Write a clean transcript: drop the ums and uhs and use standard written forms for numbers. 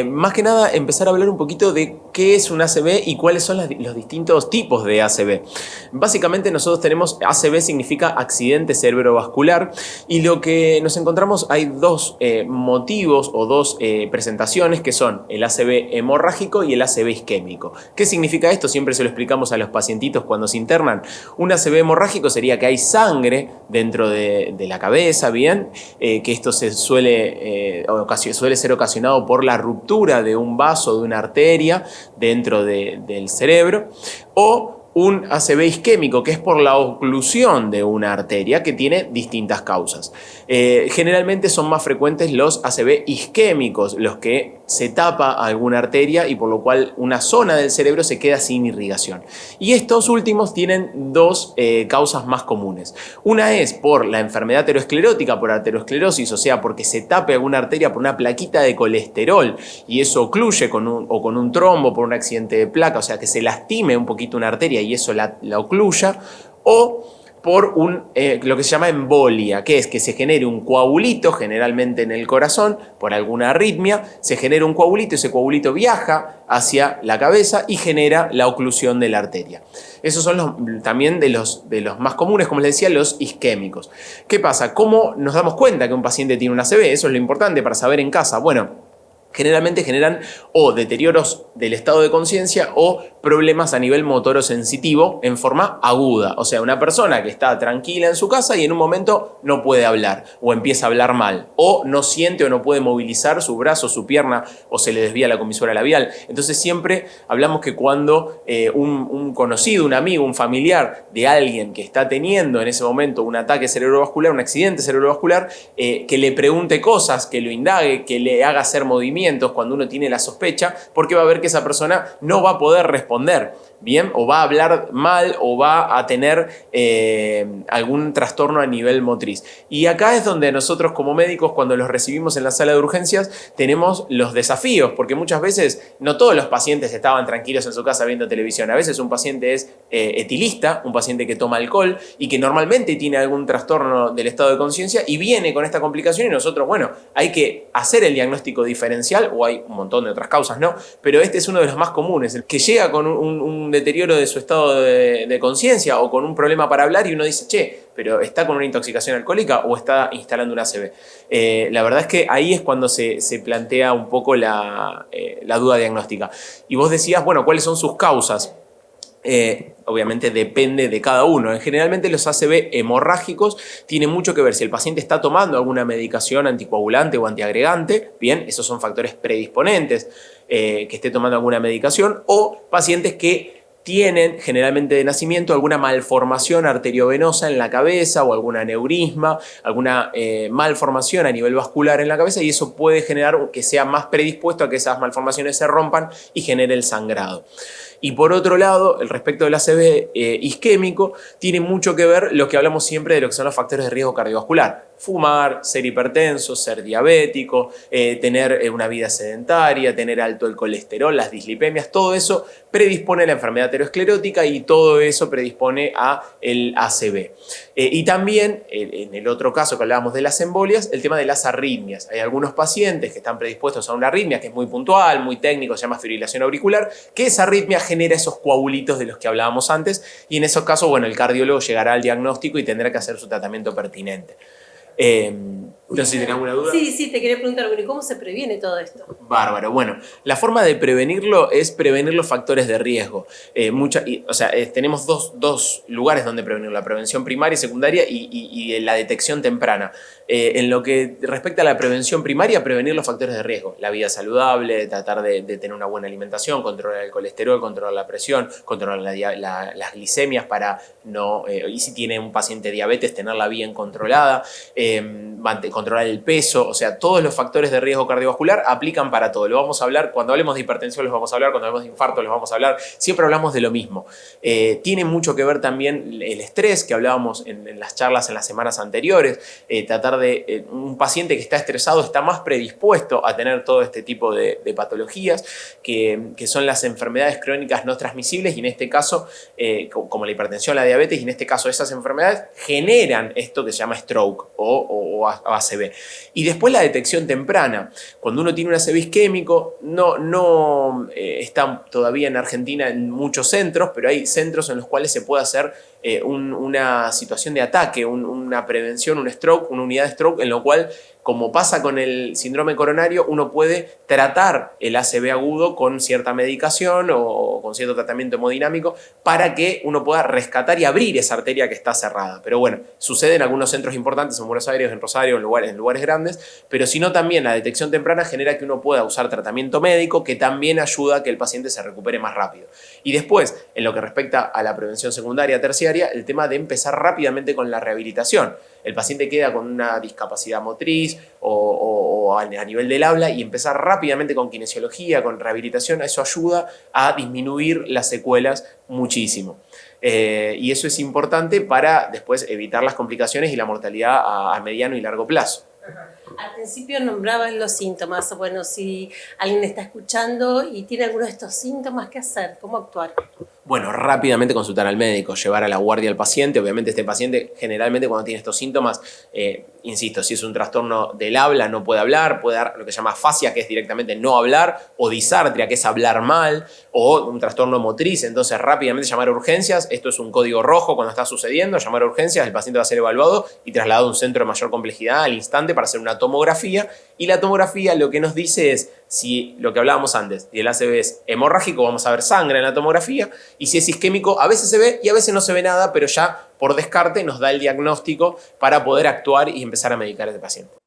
Más que nada, empezar a hablar un poquito de qué es un ACV y cuáles son los distintos tipos de ACV. Básicamente nosotros tenemos, ACV significa accidente cerebrovascular, y lo que nos encontramos, hay dos motivos o dos presentaciones, que son el ACV hemorrágico y el ACV isquémico. ¿Qué significa esto? Siempre se lo explicamos a los pacientitos cuando se internan. Un ACV hemorrágico sería que hay sangre dentro de la cabeza, ¿bien? Que esto suele ser ocasionado por la ruptura de un vaso, de una arteria dentro del cerebro, o un ACV isquémico, que es por la oclusión de una arteria, que tiene distintas causas. Generalmente son más frecuentes los ACV isquémicos, los que se tapa alguna arteria y por lo cual una zona del cerebro se queda sin irrigación. Y estos últimos tienen dos causas más comunes. Una es por la enfermedad aterosclerótica, por aterosclerosis, o sea, porque se tape alguna arteria por una plaquita de colesterol y eso ocluye con un trombo por un accidente de placa, o sea, que se lastime un poquito una arteria y eso la ocluya, o por lo que se llama embolia, que es que se genere un coagulito, generalmente en el corazón, por alguna arritmia, se genera un coagulito, ese coagulito viaja hacia la cabeza y genera la oclusión de la arteria. Esos son también de los más comunes, como les decía, los isquémicos. ¿Qué pasa? ¿Cómo nos damos cuenta que un paciente tiene un ACV? Eso es lo importante para saber en casa. Bueno, generalmente generan o deterioros del estado de conciencia o problemas a nivel motorosensitivo en forma aguda. O sea, una persona que está tranquila en su casa y en un momento no puede hablar o empieza a hablar mal o no siente o no puede movilizar su brazo, su pierna o se le desvía la comisura labial. Entonces siempre hablamos que cuando un conocido, un amigo, un familiar de alguien que está teniendo en ese momento un ataque cerebrovascular, un accidente cerebrovascular, que le pregunte cosas, que lo indague, que le haga hacer movimientos cuando uno tiene la sospecha, porque va a ver que esa persona no va a poder responder bien, o va a hablar mal, o va a tener algún trastorno a nivel motriz. Y acá es donde nosotros como médicos, cuando los recibimos en la sala de urgencias, tenemos los desafíos, porque muchas veces no todos los pacientes estaban tranquilos en su casa viendo televisión. A veces un paciente es etilista, un paciente que toma alcohol y que normalmente tiene algún trastorno del estado de conciencia y viene con esta complicación, y nosotros, bueno, hay que hacer el diagnóstico diferencial, o hay un montón de otras causas, ¿no? Pero este es uno de los más comunes, el que llega con un deterioro de su estado de conciencia o con un problema para hablar y uno dice, che, pero ¿está con una intoxicación alcohólica o está instalando un ACV? La verdad es que ahí es cuando se plantea un poco la duda diagnóstica. Y vos decías, bueno, ¿cuáles son sus causas? Obviamente depende de cada uno. Generalmente los ACV hemorrágicos tienen mucho que ver si el paciente está tomando alguna medicación anticoagulante o antiagregante, bien, esos son factores predisponentes, que esté tomando alguna medicación, o pacientes que tienen generalmente de nacimiento alguna malformación arteriovenosa en la cabeza o algún aneurisma, alguna malformación a nivel vascular en la cabeza, y eso puede generar que sea más predispuesto a que esas malformaciones se rompan y genere el sangrado. Y por otro lado, el respecto del ACV isquémico, tiene mucho que ver lo que hablamos siempre de lo que son los factores de riesgo cardiovascular. Fumar, ser hipertenso, ser diabético, tener una vida sedentaria, tener alto el colesterol, las dislipemias, todo eso predispone a la enfermedad aterosclerótica y todo eso predispone a el ACV. Y también, en el otro caso que hablábamos de las embolias, el tema de las arritmias. Hay algunos pacientes que están predispuestos a una arritmia que es muy puntual, muy técnico, se llama fibrilación auricular, que esa arritmia genera esos coagulitos de los que hablábamos antes, y en esos casos, bueno, el cardiólogo llegará al diagnóstico y tendrá que hacer su tratamiento pertinente. No sé si tenés alguna duda. Sí, te quería preguntar, bueno, ¿cómo se previene todo esto? Bárbaro. Bueno, la forma de prevenirlo es prevenir los factores de riesgo. Tenemos dos lugares donde prevenirlo: la prevención primaria y secundaria y la detección temprana. En lo que respecta a la prevención primaria, prevenir los factores de riesgo: la vida saludable, tratar de tener una buena alimentación, controlar el colesterol, controlar la presión, controlar las glicemias para no, y si tiene un paciente diabetes, tenerla bien controlada, controlar el peso. O sea, todos los factores de riesgo cardiovascular aplican para todo. Lo vamos a hablar, cuando hablemos de hipertensión los vamos a hablar, cuando hablemos de infarto los vamos a hablar, siempre hablamos de lo mismo. Tiene mucho que ver también el estrés, que hablábamos en las charlas en las semanas anteriores. Tratar de, un paciente que está estresado está más predispuesto a tener todo este tipo de patologías, que son las enfermedades crónicas no transmisibles, y en este caso, como la hipertensión, la diabetes, y en este caso esas enfermedades generan esto que se llama stroke o ACV. ACV. Y después la detección temprana. Cuando uno tiene un ACV isquémico, no está todavía en Argentina en muchos centros, pero hay centros en los cuales se puede hacer una situación de ataque, una prevención, un stroke, una unidad de stroke, en lo cual, como pasa con el síndrome coronario, uno puede tratar el ACV agudo con cierta medicación o con cierto tratamiento hemodinámico para que uno pueda rescatar y abrir esa arteria que está cerrada. Pero bueno, sucede en algunos centros importantes, en Buenos Aires, en Rosario, en lugares grandes, pero si no, también la detección temprana genera que uno pueda usar tratamiento médico que también ayuda a que el paciente se recupere más rápido. Y después, en lo que respecta a la prevención secundaria, terciaria, el tema de empezar rápidamente con la rehabilitación. El paciente queda con una discapacidad motriz o a nivel del habla y empezar rápidamente con kinesiología, con rehabilitación, eso ayuda a disminuir las secuelas muchísimo. Y eso es importante para después evitar las complicaciones y la mortalidad a mediano y largo plazo. Al principio nombraban los síntomas. Bueno, si alguien está escuchando y tiene alguno de estos síntomas, ¿qué hacer? ¿Cómo actuar? Bueno, rápidamente consultar al médico, llevar a la guardia al paciente. Obviamente este paciente generalmente cuando tiene estos síntomas, insisto, si es un trastorno del habla no puede hablar, puede dar lo que se llama afasia, que es directamente no hablar, o disartria, que es hablar mal, o un trastorno motriz. Entonces rápidamente llamar a urgencias. Esto es un código rojo cuando está sucediendo, llamar a urgencias, el paciente va a ser evaluado y trasladado a un centro de mayor complejidad al instante para hacer una tomografía. Y la tomografía lo que nos dice es si lo que hablábamos antes, si el ACV es hemorrágico, vamos a ver sangre en la tomografía, y si es isquémico, a veces se ve y a veces no se ve nada, pero ya por descarte nos da el diagnóstico para poder actuar y empezar a medicar a este paciente.